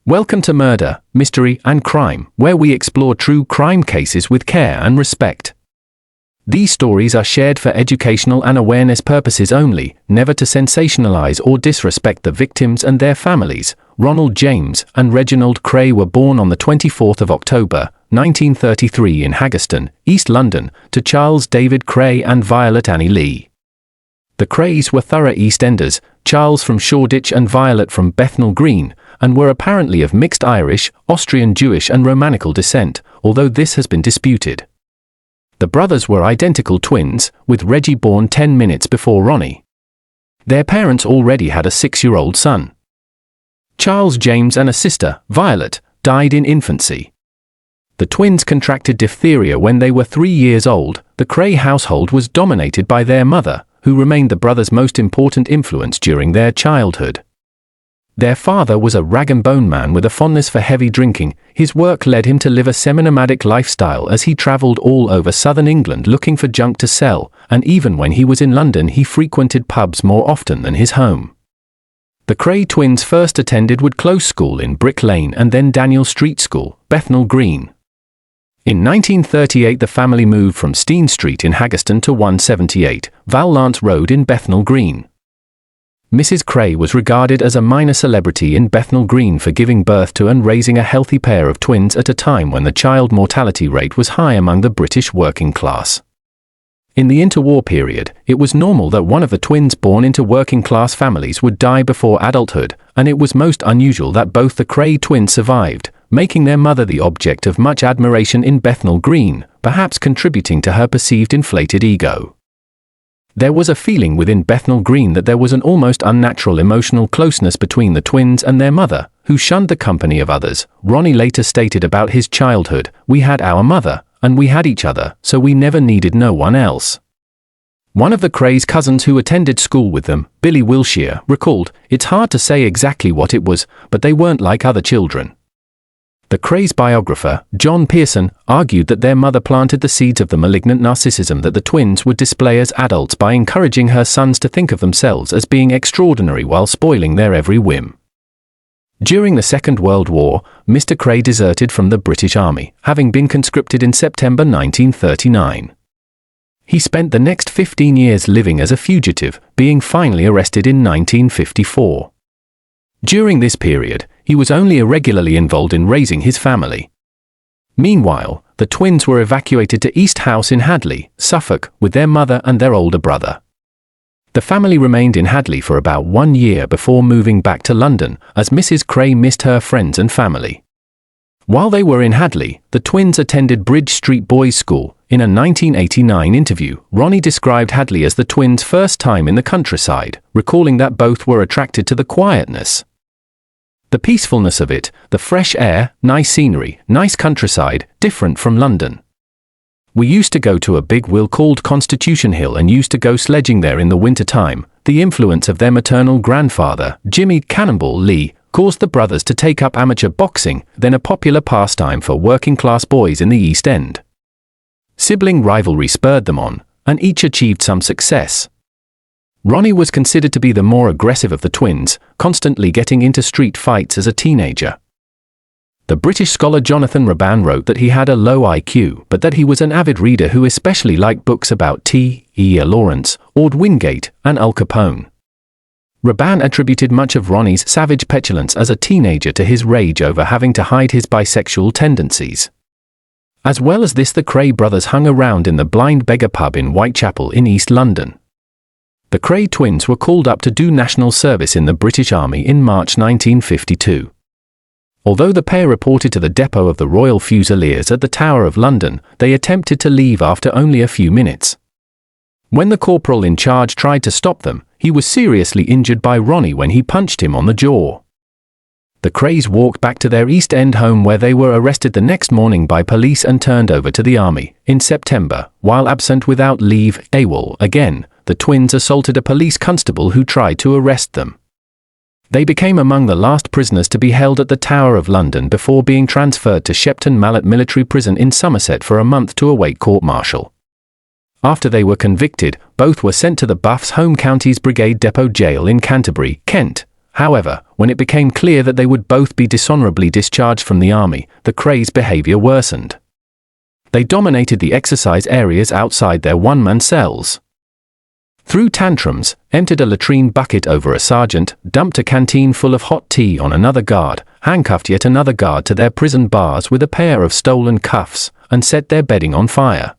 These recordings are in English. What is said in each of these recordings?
Welcome to Murder, Mystery and Crime, where we explore true crime cases with care and respect. These stories are shared for educational and awareness purposes only, never to sensationalize or disrespect the victims and their families. Ronald James and Reginald Kray were born on the 24th of October, 1933 in Haggerston, East London, to Charles David Kray and Violet Annie Lee. The Krays were thorough East Enders, Charles from Shoreditch and Violet from Bethnal Green, and were apparently of mixed Irish, Austrian Jewish and Romanical descent, although this has been disputed. The brothers were identical twins, with Reggie born 10 minutes before Ronnie. Their parents already had a 6-year-old son. Charles James and a sister, Violet, died in infancy. The twins contracted diphtheria when they were 3 years old. The Kray household was dominated by their mother, who remained the brothers' most important influence during their childhood. Their father was a rag-and-bone man with a fondness for heavy drinking. His work led him to live a semi-nomadic lifestyle as he travelled all over southern England looking for junk to sell, and even when he was in London he frequented pubs more often than his home. The Kray twins first attended Wood Close School in Brick Lane and then Daniel Street School, Bethnal Green. In 1938 the family moved from Steen Street in Haggerston to 178, Vallance Road in Bethnal Green. Mrs. Kray was regarded as a minor celebrity in Bethnal Green for giving birth to and raising a healthy pair of twins at a time when the child mortality rate was high among the British working class. In the interwar period, it was normal that one of the twins born into working-class families would die before adulthood, and it was most unusual that both the Kray twins survived, making their mother the object of much admiration in Bethnal Green, perhaps contributing to her perceived inflated ego. There was a feeling within Bethnal Green that there was an almost unnatural emotional closeness between the twins and their mother, who shunned the company of others. Ronnie later stated about his childhood, "We had our mother, and we had each other, so we never needed no one else." One of the Kray's cousins who attended school with them, Billy Wilshire, recalled, "It's hard to say exactly what it was, but they weren't like other children." The Kray's biographer, John Pearson, argued that their mother planted the seeds of the malignant narcissism that the twins would display as adults by encouraging her sons to think of themselves as being extraordinary while spoiling their every whim. During the Second World War, Mr. Kray deserted from the British Army, having been conscripted in September 1939. He spent the next 15 years living as a fugitive, being finally arrested in 1954. During this period, he was only irregularly involved in raising his family. Meanwhile, the twins were evacuated to East House in Hadley, Suffolk, with their mother and their older brother. The family remained in Hadley for about 1 year before moving back to London, as Mrs. Kray missed her friends and family. While they were in Hadley, the twins attended Bridge Street Boys' School. In a 1989 interview, Ronnie described Hadley as the twins' first time in the countryside, recalling that both were attracted to the quietness. The peacefulness of it, the fresh air, nice scenery, nice countryside, different from London. "We used to go to a big mill called Constitution Hill and used to go sledging there in the winter time." The influence of their maternal grandfather, Jimmy Cannonball Lee, caused the brothers to take up amateur boxing, then a popular pastime for working-class boys in the East End. Sibling rivalry spurred them on, and each achieved some success. Ronnie was considered to be the more aggressive of the twins, constantly getting into street fights as a teenager. The British scholar Jonathan Raban wrote that he had a low IQ, but that he was an avid reader who especially liked books about T.E. Lawrence, Ord Wingate, and Al Capone. Raban attributed much of Ronnie's savage petulance as a teenager to his rage over having to hide his bisexual tendencies. As well as this, the Kray brothers hung around in the Blind Beggar pub in Whitechapel in East London. The Kray twins were called up to do national service in the British Army in March 1952. Although the pair reported to the depot of the Royal Fusiliers at the Tower of London, they attempted to leave after only a few minutes. When the corporal in charge tried to stop them, he was seriously injured by Ronnie when he punched him on the jaw. The Krays walked back to their East End home where they were arrested the next morning by police and turned over to the army. In September, while absent without leave, AWOL again, the twins assaulted a police constable who tried to arrest them. They became among the last prisoners to be held at the Tower of London before being transferred to Shepton Mallet Military Prison in Somerset for a month to await court-martial. After they were convicted, both were sent to the Buffs Home Counties Brigade Depot Jail in Canterbury, Kent, However, when it became clear that they would both be dishonorably discharged from the army, the Krays' behavior worsened. They dominated the exercise areas outside their one-man cells. Threw tantrums, emptied a latrine bucket over a sergeant, dumped a canteen full of hot tea on another guard, handcuffed yet another guard to their prison bars with a pair of stolen cuffs, and set their bedding on fire.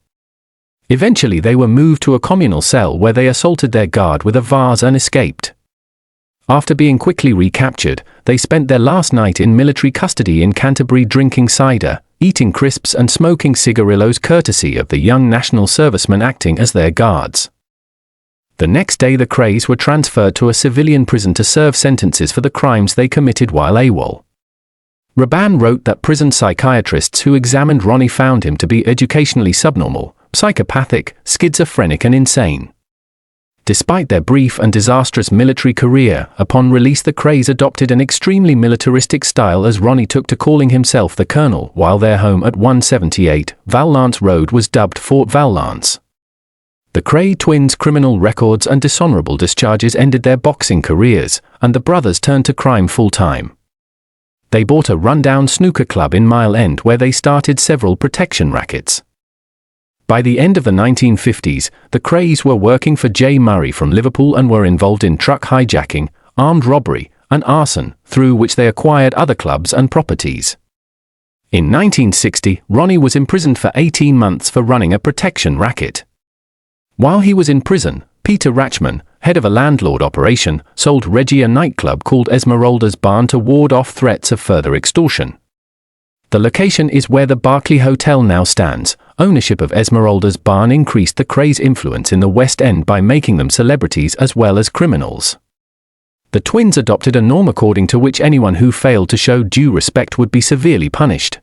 Eventually they were moved to a communal cell where they assaulted their guard with a vase and escaped. After being quickly recaptured, they spent their last night in military custody in Canterbury drinking cider, eating crisps and smoking cigarillos courtesy of the young national servicemen acting as their guards. The next day the Krays were transferred to a civilian prison to serve sentences for the crimes they committed while AWOL. Raban wrote that prison psychiatrists who examined Ronnie found him to be educationally subnormal, psychopathic, schizophrenic and insane. Despite their brief and disastrous military career, upon release the Krays adopted an extremely militaristic style as Ronnie took to calling himself the Colonel, while their home at 178 Valence Road was dubbed Fort Valence. The Kray twins' criminal records and dishonorable discharges ended their boxing careers, and the brothers turned to crime full-time. They bought a rundown snooker club in Mile End where they started several protection rackets. By the end of the 1950s, the Krays were working for J. Murray from Liverpool and were involved in truck hijacking, armed robbery, and arson, through which they acquired other clubs and properties. In 1960, Ronnie was imprisoned for 18 months for running a protection racket. While he was in prison, Peter Rachman, head of a landlord operation, sold Reggie a nightclub called Esmeralda's Barn to ward off threats of further extortion. The location is where the Berkeley Hotel now stands. Ownership of Esmeralda's Barn increased the Krays' influence in the West End by making them celebrities as well as criminals. The twins adopted a norm according to which anyone who failed to show due respect would be severely punished.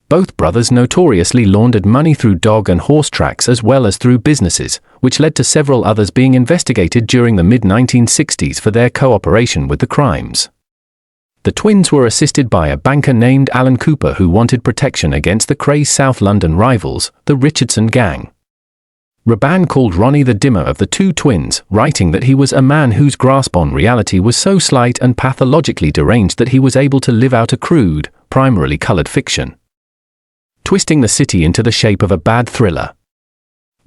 Both brothers notoriously laundered money through dog and horse tracks as well as through businesses, which led to several others being investigated during the mid-1960s for their cooperation with the crimes. The twins were assisted by a banker named Alan Cooper who wanted protection against the Krays' South London rivals, the Richardson Gang. Raban called Ronnie the dimmer of the two twins, writing that he was a man whose grasp on reality was so slight and pathologically deranged that he was able to live out a crude, primarily colored fiction, twisting the city into the shape of a bad thriller.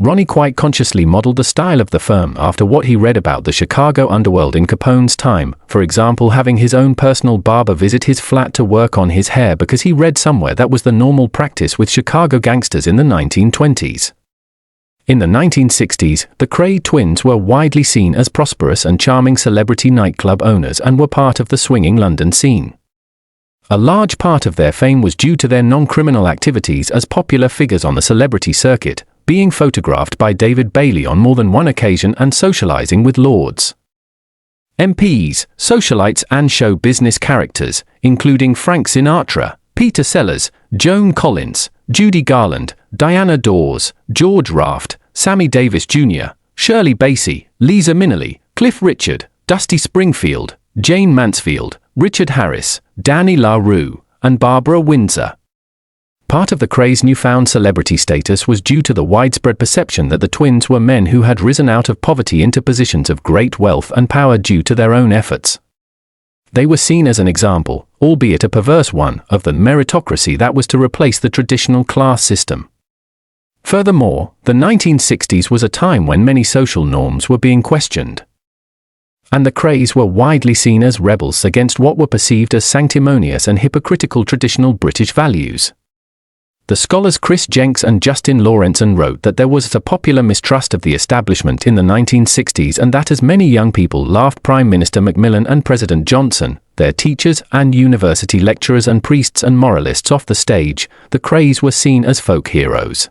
Ronnie quite consciously modeled the style of the firm after what he read about the Chicago underworld in Capone's time, for example having his own personal barber visit his flat to work on his hair because he read somewhere that was the normal practice with Chicago gangsters in the 1920s. In the 1960s, the Kray twins were widely seen as prosperous and charming celebrity nightclub owners and were part of the swinging London scene. A large part of their fame was due to their non-criminal activities as popular figures on the celebrity circuit, being photographed by David Bailey on more than one occasion and socializing with lords, MPs, socialites and show business characters, including Frank Sinatra, Peter Sellers, Joan Collins, Judy Garland, Diana Dawes, George Raft, Sammy Davis Jr., Shirley Bassey, Liza Minnelli, Cliff Richard, Dusty Springfield, Jane Mansfield, Richard Harris, Danny LaRue, and Barbara Windsor. Part of the Krays' newfound celebrity status was due to the widespread perception that the twins were men who had risen out of poverty into positions of great wealth and power due to their own efforts. They were seen as an example, albeit a perverse one, of the meritocracy that was to replace the traditional class system. Furthermore, the 1960s was a time when many social norms were being questioned, and the Krays were widely seen as rebels against what were perceived as sanctimonious and hypocritical traditional British values. The scholars Chris Jenks and Justin Lawrenson wrote that there was a popular mistrust of the establishment in the 1960s and that as many young people laughed Prime Minister Macmillan and President Johnson, their teachers and university lecturers and priests and moralists off the stage, the Krays were seen as folk heroes.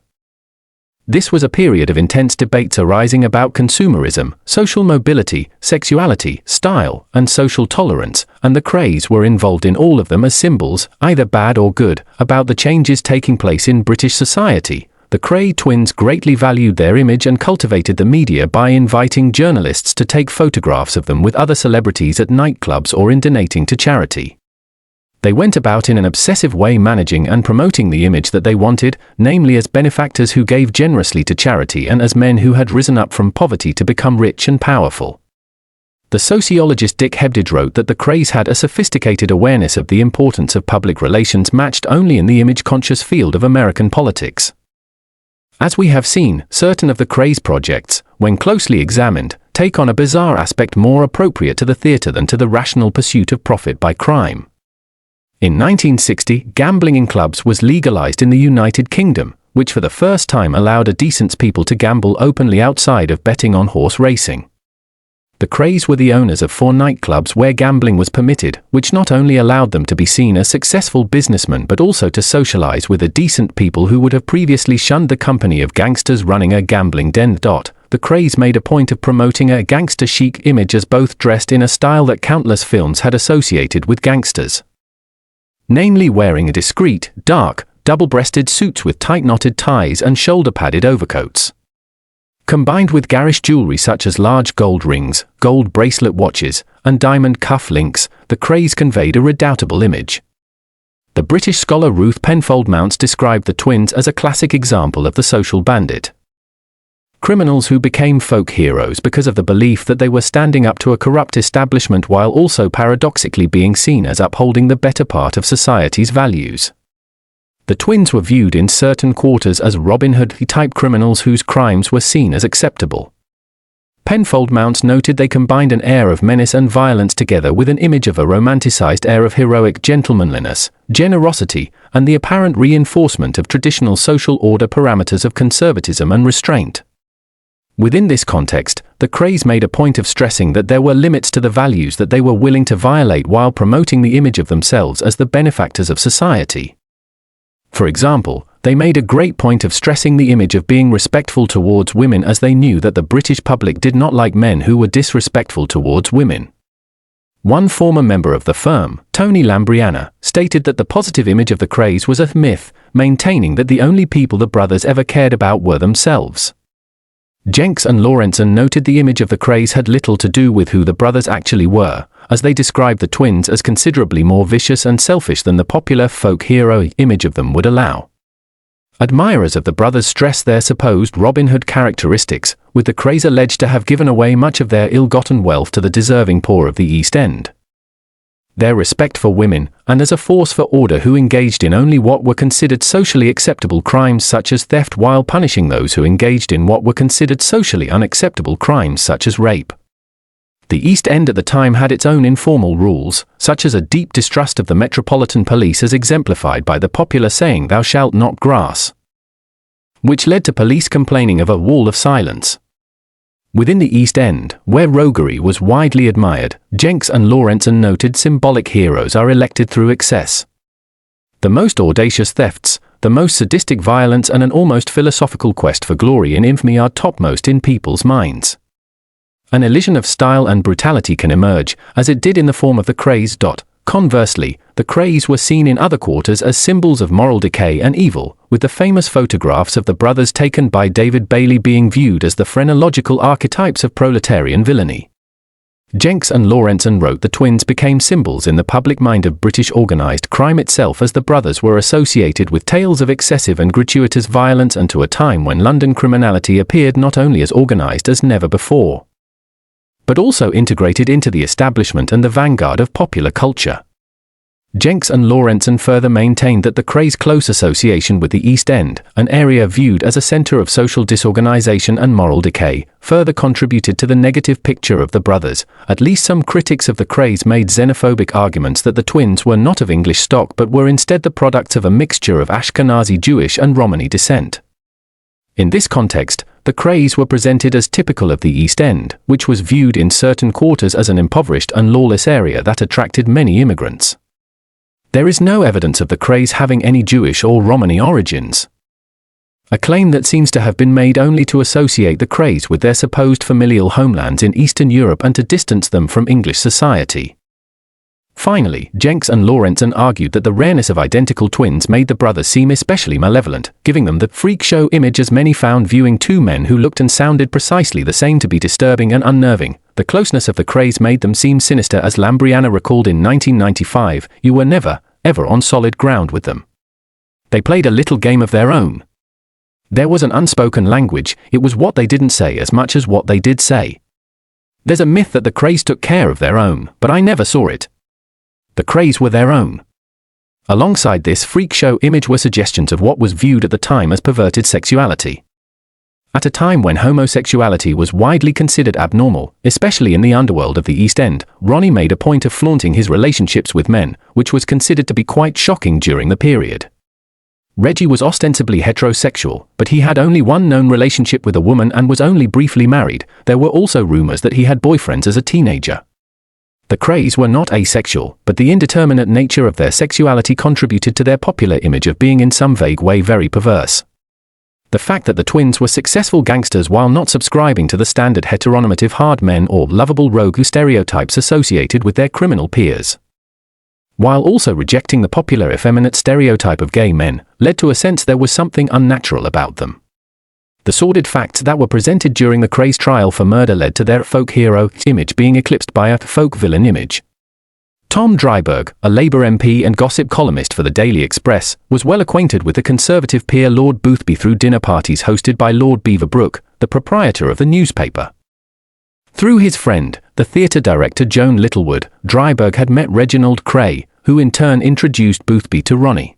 This was a period of intense debates arising about consumerism, social mobility, sexuality, style, and social tolerance, and the Krays were involved in all of them as symbols, either bad or good, about the changes taking place in British society. The Kray twins greatly valued their image and cultivated the media by inviting journalists to take photographs of them with other celebrities at nightclubs or in donating to charity. They went about in an obsessive way managing and promoting the image that they wanted, namely as benefactors who gave generously to charity and as men who had risen up from poverty to become rich and powerful. The sociologist Dick Hebdige wrote that the Krays had a sophisticated awareness of the importance of public relations matched only in the image-conscious field of American politics. As we have seen, certain of the Krays projects, when closely examined, take on a bizarre aspect more appropriate to the theater than to the rational pursuit of profit by crime. In 1960, gambling in clubs was legalized in the United Kingdom, which for the first time allowed a decent people to gamble openly outside of betting on horse racing. The Krays were the owners of 4 nightclubs where gambling was permitted, which not only allowed them to be seen as successful businessmen but also to socialize with a decent people who would have previously shunned the company of gangsters running a gambling den. The Krays made a point of promoting a gangster chic image as both dressed in a style that countless films had associated with gangsters. Namely wearing a discreet, dark, double-breasted suits with tight-knotted ties and shoulder-padded overcoats. Combined with garish jewelry such as large gold rings, gold bracelet watches, and diamond cuff links, the Krays conveyed a redoubtable image. The British scholar Ruth Penfold Mounts described the twins as a classic example of the social bandit. Criminals who became folk heroes because of the belief that they were standing up to a corrupt establishment while also paradoxically being seen as upholding the better part of society's values. The twins were viewed in certain quarters as Robin Hood-type criminals whose crimes were seen as acceptable. Penfold Mounts noted they combined an air of menace and violence together with an image of a romanticized air of heroic gentlemanliness, generosity, and the apparent reinforcement of traditional social order parameters of conservatism and restraint. Within this context, the Krays made a point of stressing that there were limits to the values that they were willing to violate while promoting the image of themselves as the benefactors of society. For example, they made a great point of stressing the image of being respectful towards women as they knew that the British public did not like men who were disrespectful towards women. One former member of the firm, Tony Lambriana, stated that the positive image of the Krays was a myth, maintaining that the only people the brothers ever cared about were themselves. Jenks and Lawrenson noted the image of the Krays had little to do with who the brothers actually were, as they described the twins as considerably more vicious and selfish than the popular folk hero image of them would allow. Admirers of the brothers stress their supposed Robin Hood characteristics, with the Krays alleged to have given away much of their ill-gotten wealth to the deserving poor of the East End. Their respect for women, and as a force for order who engaged in only what were considered socially acceptable crimes such as theft while punishing those who engaged in what were considered socially unacceptable crimes such as rape. The East End at the time had its own informal rules, such as a deep distrust of the Metropolitan Police as exemplified by the popular saying "thou shalt not grass," which led to police complaining of a wall of silence. Within the East End, where roguery was widely admired, Jenks and Lawrenson noted symbolic heroes are elected through excess. The most audacious thefts, the most sadistic violence and an almost philosophical quest for glory and infamy are topmost in people's minds. An elision of style and brutality can emerge, as it did in the form of the Krays. Conversely, the Krays were seen in other quarters as symbols of moral decay and evil, with the famous photographs of the brothers taken by David Bailey being viewed as the phrenological archetypes of proletarian villainy. Jenks and Lawrenson wrote the twins became symbols in the public mind of British organised crime itself as the brothers were associated with tales of excessive and gratuitous violence and to a time when London criminality appeared not only as organised as never before, but also integrated into the establishment and the vanguard of popular culture. Jenks and Lawrenson further maintained that the Krays' close association with the East End, an area viewed as a centre of social disorganisation and moral decay, further contributed to the negative picture of the brothers. At least some critics of the Krays made xenophobic arguments that the twins were not of English stock but were instead the products of a mixture of Ashkenazi Jewish and Romani descent. In this context, the Krays were presented as typical of the East End, which was viewed in certain quarters as an impoverished and lawless area that attracted many immigrants. There is no evidence of the Krays having any Jewish or Romani origins, a claim that seems to have been made only to associate the Krays with their supposed familial homelands in Eastern Europe and to distance them from English society. Finally, Jenks and Lawrenson argued that the rareness of identical twins made the brothers seem especially malevolent, giving them the freak show image as many found viewing two men who looked and sounded precisely the same to be disturbing and unnerving. The closeness of the Krays made them seem sinister, as Lambriana recalled in 1995, "You were never, ever on solid ground with them. They played a little game of their own. There was an unspoken language, it was what they didn't say as much as what they did say. There's a myth that the Krays took care of their own, but I never saw it. The Krays were their own. Alongside this freak show image were suggestions of what was viewed at the time as perverted sexuality. At a time when homosexuality was widely considered abnormal, especially in the underworld of the East End, Ronnie made a point of flaunting his relationships with men, which was considered to be quite shocking during the period. Reggie was ostensibly heterosexual, but he had only one known relationship with a woman and was only briefly married. There were also rumors that he had boyfriends as a teenager. The Krays were not asexual, but the indeterminate nature of their sexuality contributed to their popular image of being in some vague way very perverse. The fact that the twins were successful gangsters while not subscribing to the standard heteronormative hard men or lovable rogue stereotypes associated with their criminal peers, while also rejecting the popular effeminate stereotype of gay men, led to a sense there was something unnatural about them. The sordid facts that were presented during the Krays' trial for murder led to their folk hero image being eclipsed by a folk villain image. Tom Dryburgh, a Labour MP and gossip columnist for the Daily Express, was well acquainted with the Conservative peer Lord Boothby through dinner parties hosted by Lord Beaverbrook, the proprietor of the newspaper. Through his friend, the theatre director Joan Littlewood, Dryburgh had met Reginald Kray, who in turn introduced Boothby to Ronnie.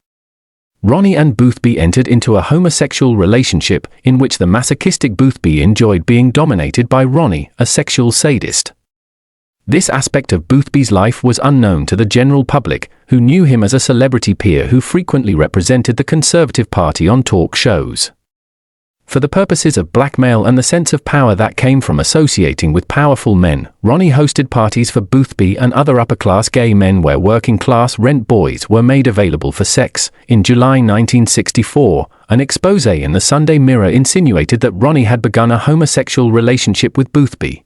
Ronnie and Boothby entered into a homosexual relationship in which the masochistic Boothby enjoyed being dominated by Ronnie, a sexual sadist. This aspect of Boothby's life was unknown to the general public, who knew him as a celebrity peer who frequently represented the Conservative Party on talk shows. For the purposes of blackmail and the sense of power that came from associating with powerful men, Ronnie hosted parties for Boothby and other upper-class gay men where working-class rent boys were made available for sex. In July 1964, an exposé in the Sunday Mirror insinuated that Ronnie had begun a homosexual relationship with Boothby,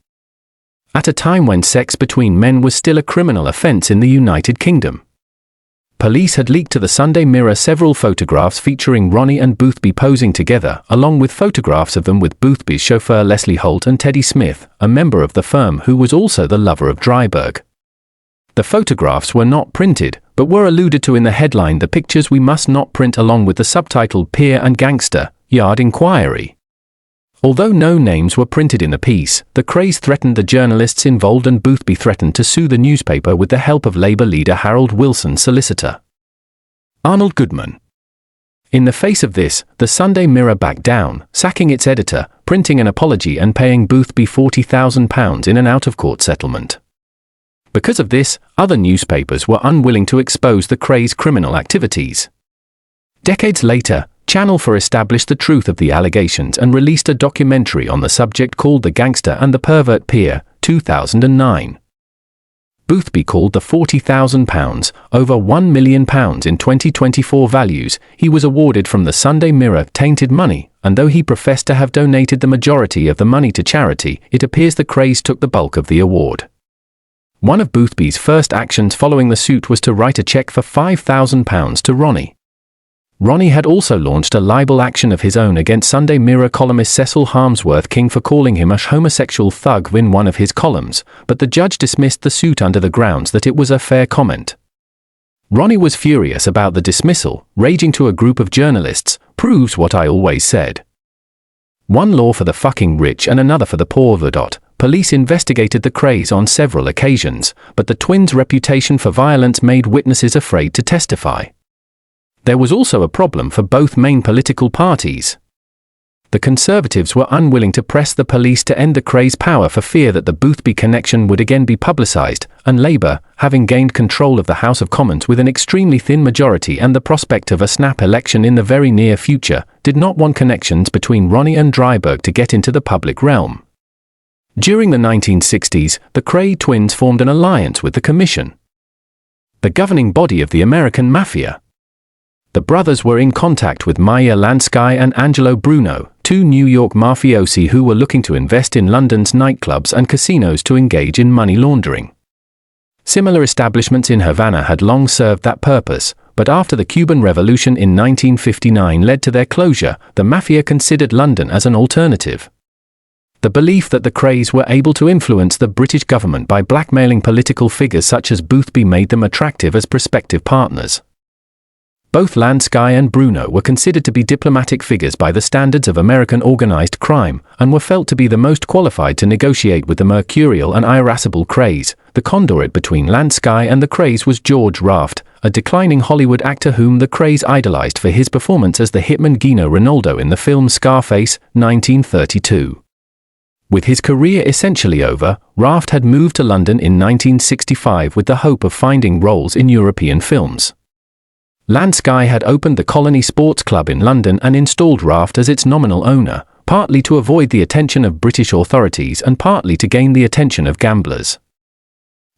at a time when sex between men was still a criminal offence in the United Kingdom. Police had leaked to the Sunday Mirror several photographs featuring Ronnie and Boothby posing together, along with photographs of them with Boothby's chauffeur Leslie Holt and Teddy Smith, a member of the firm who was also the lover of Dryburgh. The photographs were not printed, but were alluded to in the headline "The Pictures We Must Not Print" along with the subtitle "Peer and Gangster, Yard Inquiry." Although no names were printed in the piece, the Krays threatened the journalists involved and Boothby threatened to sue the newspaper with the help of Labour leader Harold Wilson's solicitor, Arnold Goodman. In the face of this, the Sunday Mirror backed down, sacking its editor, printing an apology and paying Boothby £40,000 in an out-of-court settlement. Because of this, other newspapers were unwilling to expose the Krays' criminal activities. Decades later, Channel 4 established the truth of the allegations and released a documentary on the subject called The Gangster and the Pervert Peer, 2009. Boothby called the £40,000, over £1 million in 2024 values, he was awarded from the Sunday Mirror tainted money, and though he professed to have donated the majority of the money to charity, it appears the Krays took the bulk of the award. One of Boothby's first actions following the suit was to write a cheque for £5,000 to Ronnie. Ronnie had also launched a libel action of his own against Sunday Mirror columnist Cecil Harmsworth King for calling him a homosexual thug in one of his columns, but the judge dismissed the suit under the grounds that it was a fair comment. Ronnie was furious about the dismissal, raging to a group of journalists, "Proves what I always said. One law for the fucking rich and another for the poor." Police investigated the Krays on several occasions, but the twins' reputation for violence made witnesses afraid to testify. There was also a problem for both main political parties. The Conservatives were unwilling to press the police to end the Krays' power for fear that the Boothby connection would again be publicised, and Labour, having gained control of the House of Commons with an extremely thin majority and the prospect of a snap election in the very near future, did not want connections between Ronnie and Dryburgh to get into the public realm. During the 1960s, the Kray twins formed an alliance with the Commission, the governing body of the American Mafia. The brothers were in contact with Meyer Lansky and Angelo Bruno, two New York mafiosi who were looking to invest in London's nightclubs and casinos to engage in money laundering. Similar establishments in Havana had long served that purpose, but after the Cuban Revolution in 1959 led to their closure, the Mafia considered London as an alternative. The belief that the Krays were able to influence the British government by blackmailing political figures such as Boothby made them attractive as prospective partners. Both Lansky and Bruno were considered to be diplomatic figures by the standards of American organized crime, and were felt to be the most qualified to negotiate with the mercurial and irascible Krays. The conduit between Lansky and the Krays was George Raft, a declining Hollywood actor whom the Krays idolized for his performance as the hitman Gino Ronaldo in the film Scarface, 1932. With his career essentially over, Raft had moved to London in 1965 with the hope of finding roles in European films. Lansky had opened the Colony Sports Club in London and installed Raft as its nominal owner, partly to avoid the attention of British authorities and partly to gain the attention of gamblers.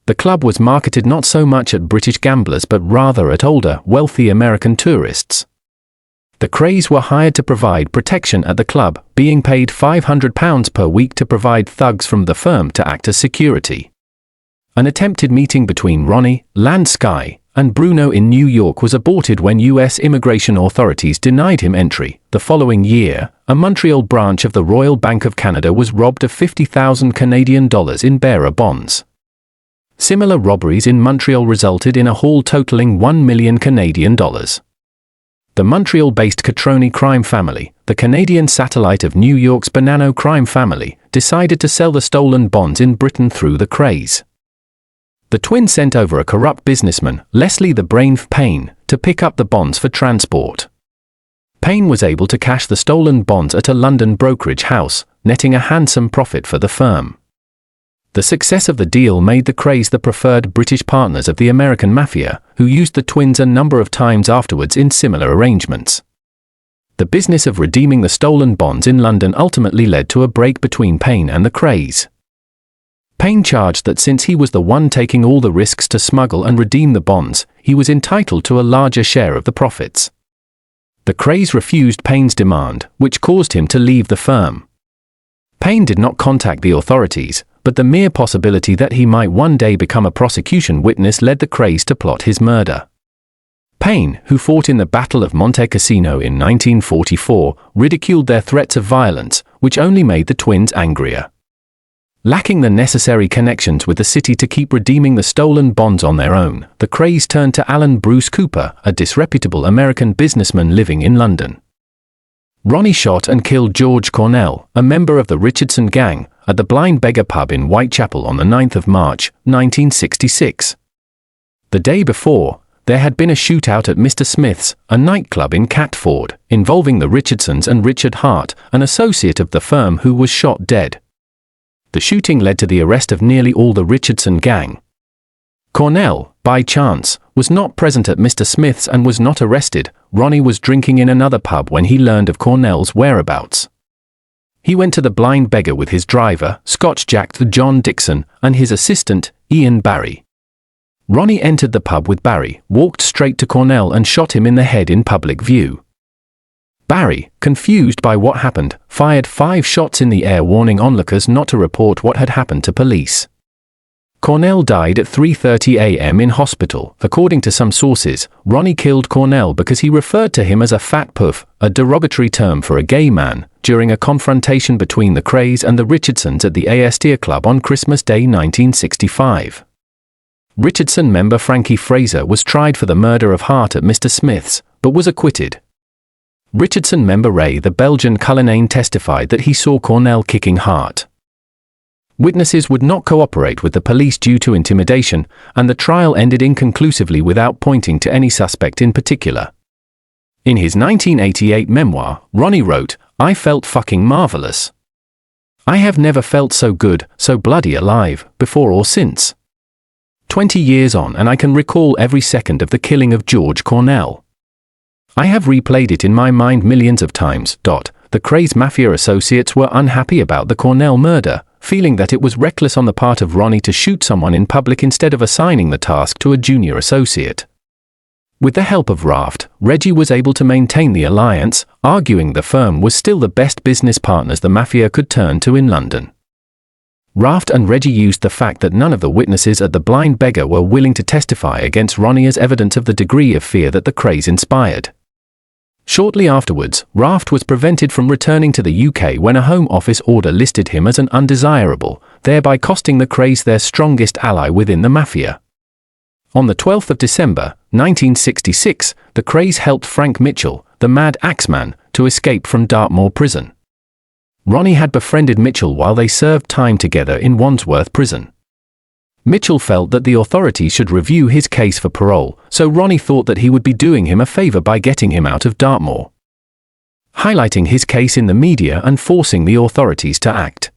The club was marketed not so much at British gamblers but rather at older, wealthy American tourists. The Krays were hired to provide protection at the club, being paid £500 per week to provide thugs from the firm to act as security. An attempted meeting between Ronnie, Lansky, and Bruno in New York was aborted when U.S. immigration authorities denied him entry. The following year, a Montreal branch of the Royal Bank of Canada was robbed of $50,000 Canadian in bearer bonds. Similar robberies in Montreal resulted in a haul totaling $1 million Canadian. The Montreal-based Catroni crime family, the Canadian satellite of New York's Bonanno crime family, decided to sell the stolen bonds in Britain through the Krays. The twins sent over a corrupt businessman, Leslie the Brain Payne, to pick up the bonds for transport. Payne was able to cash the stolen bonds at a London brokerage house, netting a handsome profit for the firm. The success of the deal made the Krays the preferred British partners of the American mafia, who used the twins a number of times afterwards in similar arrangements. The business of redeeming the stolen bonds in London ultimately led to a break between Payne and the Krays. Payne charged that since he was the one taking all the risks to smuggle and redeem the bonds, he was entitled to a larger share of the profits. The Krays refused Payne's demand, which caused him to leave the firm. Payne did not contact the authorities, but the mere possibility that he might one day become a prosecution witness led the Krays to plot his murder. Payne, who fought in the Battle of Monte Cassino in 1944, ridiculed their threats of violence, which only made the twins angrier. Lacking the necessary connections with the city to keep redeeming the stolen bonds on their own, the Krays turned to Alan Bruce Cooper, a disreputable American businessman living in London. Ronnie shot and killed George Cornell, a member of the Richardson gang, at the Blind Beggar pub in Whitechapel on the 9th of March, 1966. The day before, there had been a shootout at Mr. Smith's, a nightclub in Catford, involving the Richardsons and Richard Hart, an associate of the firm who was shot dead. The shooting led to the arrest of nearly all the Richardson gang. Cornell, by chance, was not present at Mr. Smith's and was not arrested. Ronnie was drinking in another pub when he learned of Cornell's whereabouts. He went to the Blind Beggar with his driver, Scotch Jack John Dixon, and his assistant, Ian Barry. Ronnie entered the pub with Barry, walked straight to Cornell and shot him in the head in public view. Barry, confused by what happened, fired 5 shots in the air warning onlookers not to report what had happened to police. Cornell died at 3:30 a.m. in hospital. According to some sources, Ronnie killed Cornell because he referred to him as a fat puff, a derogatory term for a gay man, during a confrontation between the Krays and the Richardsons at the Astor Club on Christmas Day 1965. Richardson member Frankie Fraser was tried for the murder of Hart at Mr. Smith's, but was acquitted. Richardson member Ray the Belgian Cullinane testified that he saw Cornell kicking Hart. Witnesses would not cooperate with the police due to intimidation, and the trial ended inconclusively without pointing to any suspect in particular. In his 1988 memoir, Ronnie wrote, "I felt fucking marvelous. I have never felt so good, so bloody alive, before or since. 20 years on and I can recall every second of the killing of George Cornell. I have replayed it in my mind millions of times." The Krays mafia associates were unhappy about the Cornell murder, feeling that it was reckless on the part of Ronnie to shoot someone in public instead of assigning the task to a junior associate. With the help of Raft, Reggie was able to maintain the alliance, arguing the firm was still the best business partners the mafia could turn to in London. Raft and Reggie used the fact that none of the witnesses at the Blind Beggar were willing to testify against Ronnie as evidence of the degree of fear that the Krays inspired. Shortly afterwards, Raft was prevented from returning to the UK when a Home Office order listed him as an undesirable, thereby costing the Krays their strongest ally within the mafia. On the 12th of December, 1966, the Krays helped Frank Mitchell, the Mad Axeman, to escape from Dartmoor prison. Ronnie had befriended Mitchell while they served time together in Wandsworth prison. Mitchell felt that the authorities should review his case for parole, so Ronnie thought that he would be doing him a favor by getting him out of Dartmoor, highlighting his case in the media and forcing the authorities to act.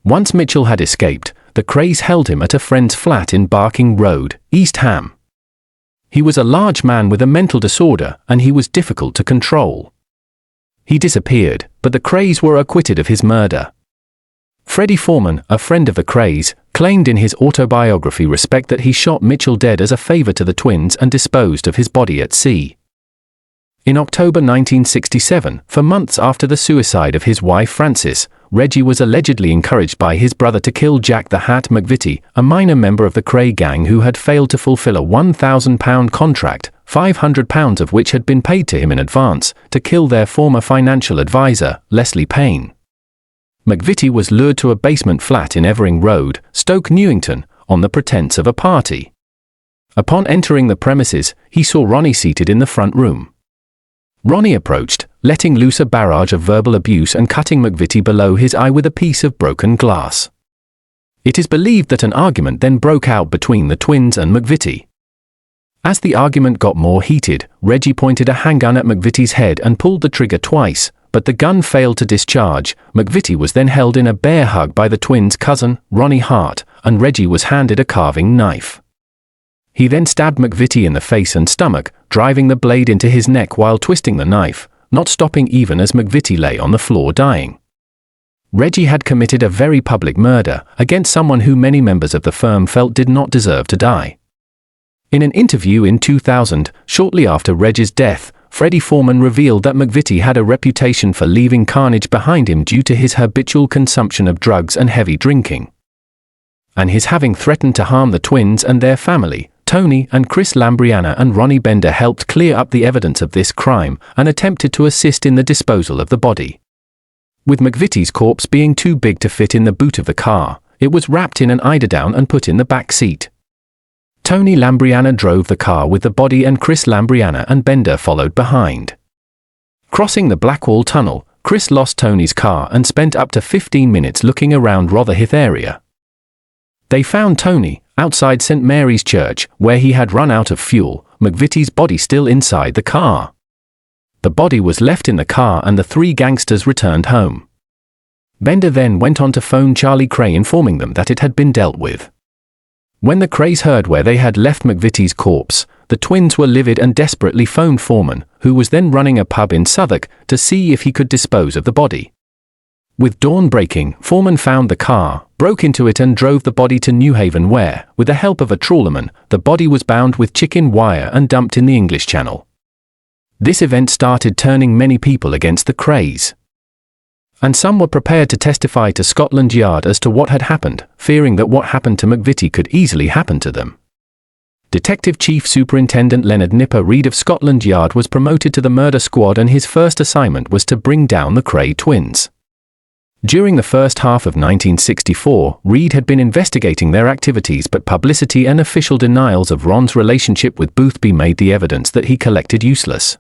Once Mitchell had escaped, the Krays held him at a friend's flat in Barking Road, East Ham. He was a large man with a mental disorder, and he was difficult to control. He disappeared, but the Krays were acquitted of his murder. Freddie Foreman, a friend of the Krays, claimed in his autobiography Respect that he shot Mitchell dead as a favor to the twins and disposed of his body at sea. In October 1967, for months after the suicide of his wife Frances, Reggie was allegedly encouraged by his brother to kill Jack the Hat McVitie, a minor member of the Kray gang who had failed to fulfill a £1,000 contract, £500 of which had been paid to him in advance, to kill their former financial advisor, Leslie Payne. McVitie was lured to a basement flat in Evering Road, Stoke Newington, on the pretense of a party. Upon entering the premises, he saw Ronnie seated in the front room. Ronnie approached, letting loose a barrage of verbal abuse and cutting McVitie below his eye with a piece of broken glass. It is believed that an argument then broke out between the twins and McVitie. As the argument got more heated, Reggie pointed a handgun at McVitie's head and pulled the trigger twice, but the gun failed to discharge. McVitie was then held in a bear hug by the twins' cousin, Ronnie Hart, and Reggie was handed a carving knife. He then stabbed McVitie in the face and stomach, driving the blade into his neck while twisting the knife, not stopping even as McVitie lay on the floor dying. Reggie had committed a very public murder against someone who many members of the firm felt did not deserve to die. In an interview in 2000, shortly after Reggie's death, Freddie Foreman revealed that McVitie had a reputation for leaving carnage behind him due to his habitual consumption of drugs and heavy drinking, and his having threatened to harm the twins and their family. Tony and Chris Lambriana and Ronnie Bender helped clear up the evidence of this crime and attempted to assist in the disposal of the body. With McVitie's corpse being too big to fit in the boot of the car, it was wrapped in an eiderdown and put in the back seat. Tony Lambriana drove the car with the body and Chris Lambriana and Bender followed behind. Crossing the Blackwall Tunnel, Chris lost Tony's car and spent up to 15 minutes looking around Rotherhithe area. They found Tony outside St. Mary's Church, where he had run out of fuel, McVitie's body still inside the car. The body was left in the car and the three gangsters returned home. Bender then went on to phone Charlie Kray informing them that it had been dealt with. When the Krays heard where they had left McVitie's corpse, the twins were livid and desperately phoned Foreman, who was then running a pub in Southwark, to see if he could dispose of the body. With dawn breaking, Foreman found the car, broke into it and drove the body to Newhaven where, with the help of a trawlerman, the body was bound with chicken wire and dumped in the English Channel. This event started turning many people against the Krays, and some were prepared to testify to Scotland Yard as to what had happened, fearing that what happened to McVitie could easily happen to them. Detective Chief Superintendent Leonard Nipper Reid of Scotland Yard was promoted to the murder squad and his first assignment was to bring down the Kray twins. During the first half of 1964, Reid had been investigating their activities, but publicity and official denials of Ron's relationship with Boothby made the evidence that he collected useless.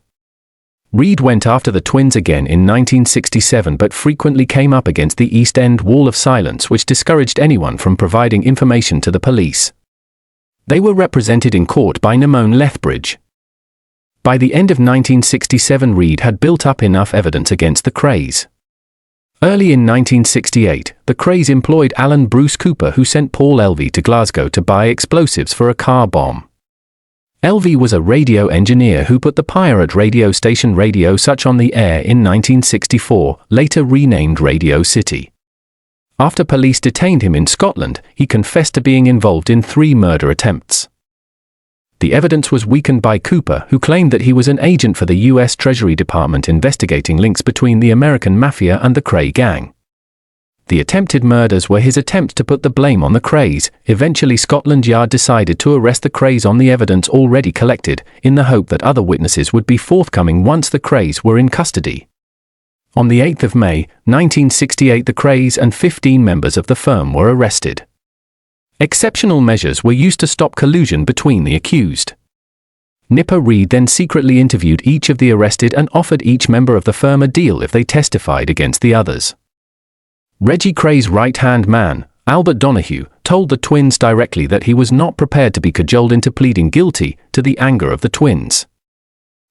Reid went after the twins again in 1967 but frequently came up against the East End wall of silence which discouraged anyone from providing information to the police. They were represented in court by Namone Lethbridge. By the end of 1967, Reid had built up enough evidence against the Krays. Early in 1968, the Krays employed Alan Bruce Cooper, who sent Paul Elvey to Glasgow to buy explosives for a car bomb. Elvey was a radio engineer who put the pirate radio station Radio Such on the air in 1964, later renamed Radio City. After police detained him in Scotland, he confessed to being involved in 3 murder attempts. The evidence was weakened by Cooper, who claimed that he was an agent for the U.S. Treasury Department investigating links between the American Mafia and the Kray gang. The attempted murders were his attempt to put the blame on the Krays. Eventually, Scotland Yard decided to arrest the Krays on the evidence already collected, in the hope that other witnesses would be forthcoming once the Krays were in custody. On the 8th of May, 1968, the Krays and 15 members of the firm were arrested. Exceptional measures were used to stop collusion between the accused. Nipper Reed then secretly interviewed each of the arrested and offered each member of the firm a deal if they testified against the others. Reggie Kray's right-hand man, Albert Donahue, told the twins directly that he was not prepared to be cajoled into pleading guilty, to the anger of the twins.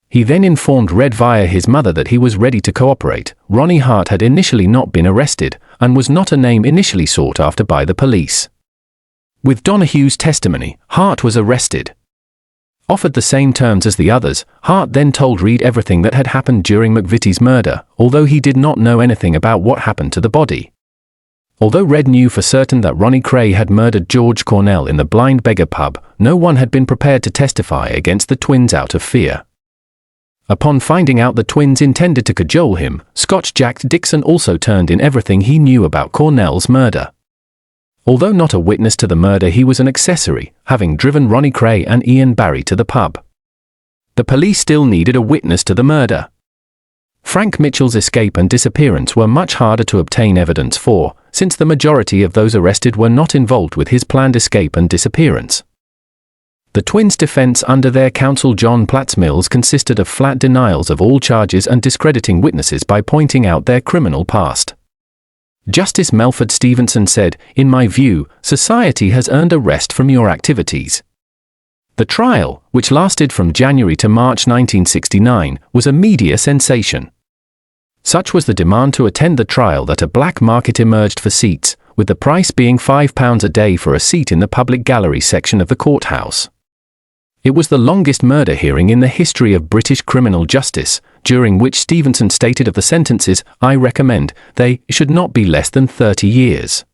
He then informed Red via his mother that he was ready to cooperate. Ronnie Hart had initially not been arrested, and was not a name initially sought after by the police. With Donahue's testimony, Hart was arrested. Offered the same terms as the others, Hart then told Reed everything that had happened during McVitie's murder, although he did not know anything about what happened to the body. Although Red knew for certain that Ronnie Kray had murdered George Cornell in the Blind Beggar pub, no one had been prepared to testify against the twins out of fear. Upon finding out the twins intended to cajole him, Scotch Jack Dixon also turned in everything he knew about Cornell's murder. Although not a witness to the murder, he was an accessory, having driven Ronnie Kray and Ian Barry to the pub. The police still needed a witness to the murder. Frank Mitchell's escape and disappearance were much harder to obtain evidence for, since the majority of those arrested were not involved with his planned escape and disappearance. The twins' defense under their counsel John Platts-Mills consisted of flat denials of all charges and discrediting witnesses by pointing out their criminal past. Justice Melford Stevenson said, "In my view, society has earned a rest from your activities." The trial, which lasted from January to March 1969, was a media sensation. Such was the demand to attend the trial that a black market emerged for seats, with the price being £5 a day for a seat in the public gallery section of the courthouse. It was the longest murder hearing in the history of British criminal justice, during which Stevenson stated of the sentences, "I recommend, they should not be less than 30 years.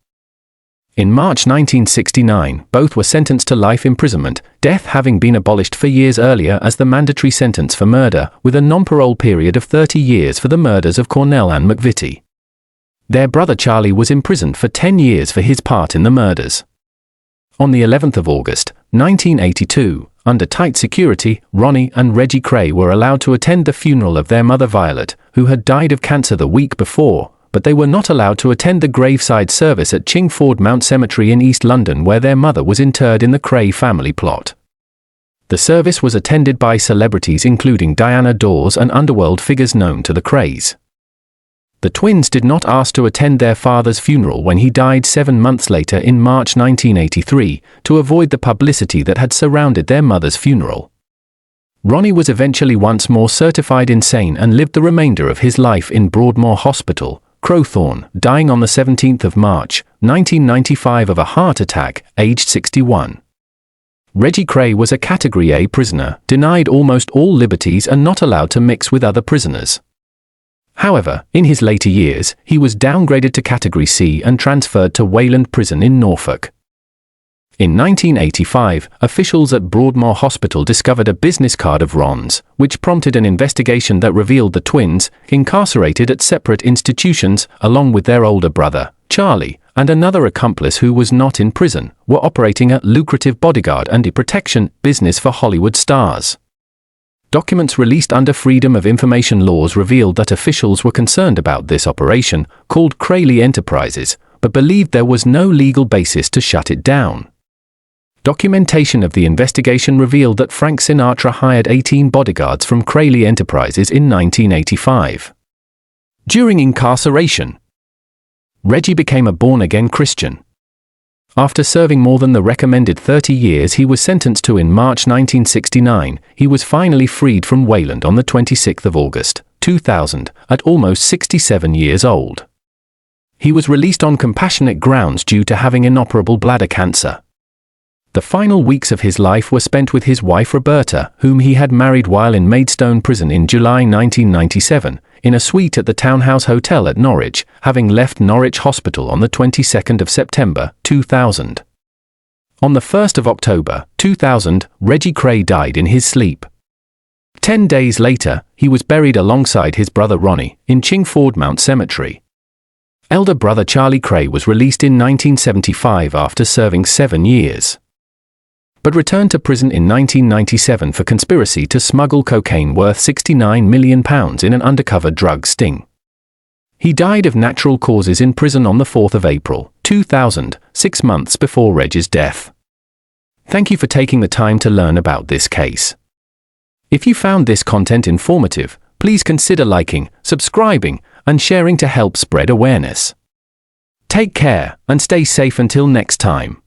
In March 1969, both were sentenced to life imprisonment, death having been abolished for years earlier as the mandatory sentence for murder, with a non-parole period of 30 years for the murders of Cornell and McVitie. Their brother Charlie was imprisoned for 10 years for his part in the murders. On the 11th of August, 1982, under tight security, Ronnie and Reggie Kray were allowed to attend the funeral of their mother Violet, who had died of cancer the week before, but they were not allowed to attend the graveside service at Chingford Mount Cemetery in East London, where their mother was interred in the Kray family plot. The service was attended by celebrities including Diana Dawes and underworld figures known to the Krays. The twins did not ask to attend their father's funeral when he died 7 months later in March 1983, to avoid the publicity that had surrounded their mother's funeral. Ronnie was eventually once more certified insane and lived the remainder of his life in Broadmoor Hospital, Crowthorne, dying on the 17th of March, 1995 of a heart attack, aged 61. Reggie Kray was a Category A prisoner, denied almost all liberties and not allowed to mix with other prisoners. However, in his later years, he was downgraded to Category C and transferred to Wayland Prison in Norfolk. In 1985, officials at Broadmoor Hospital discovered a business card of Ron's, which prompted an investigation that revealed the twins, incarcerated at separate institutions, along with their older brother, Charlie, and another accomplice who was not in prison, were operating a lucrative bodyguard and protection business for Hollywood stars. Documents released under Freedom of Information laws revealed that officials were concerned about this operation, called Kray Enterprises, but believed there was no legal basis to shut it down. Documentation of the investigation revealed that Frank Sinatra hired 18 bodyguards from Kray Enterprises in 1985. During incarceration, Reggie became a born-again Christian. After serving more than the recommended 30 years he was sentenced to in March 1969, he was finally freed from Wayland on the 26th of August, 2000, at almost 67 years old. He was released on compassionate grounds due to having inoperable bladder cancer. The final weeks of his life were spent with his wife Roberta, whom he had married while in Maidstone Prison in July 1997, in a suite at the Townhouse Hotel at Norwich, having left Norwich Hospital on the 22nd of September, 2000. On the 1st of October, 2000, Reggie Kray died in his sleep. 10 days later, he was buried alongside his brother Ronnie, in Chingford Mount Cemetery. Elder brother Charlie Kray was released in 1975 after serving 7 years. But returned to prison in 1997 for conspiracy to smuggle cocaine worth £69 million in an undercover drug sting. He died of natural causes in prison on the 4th of April, 2000, 6 months before Reg's death. Thank you for taking the time to learn about this case. If you found this content informative, please consider liking, subscribing, and sharing to help spread awareness. Take care and stay safe until next time.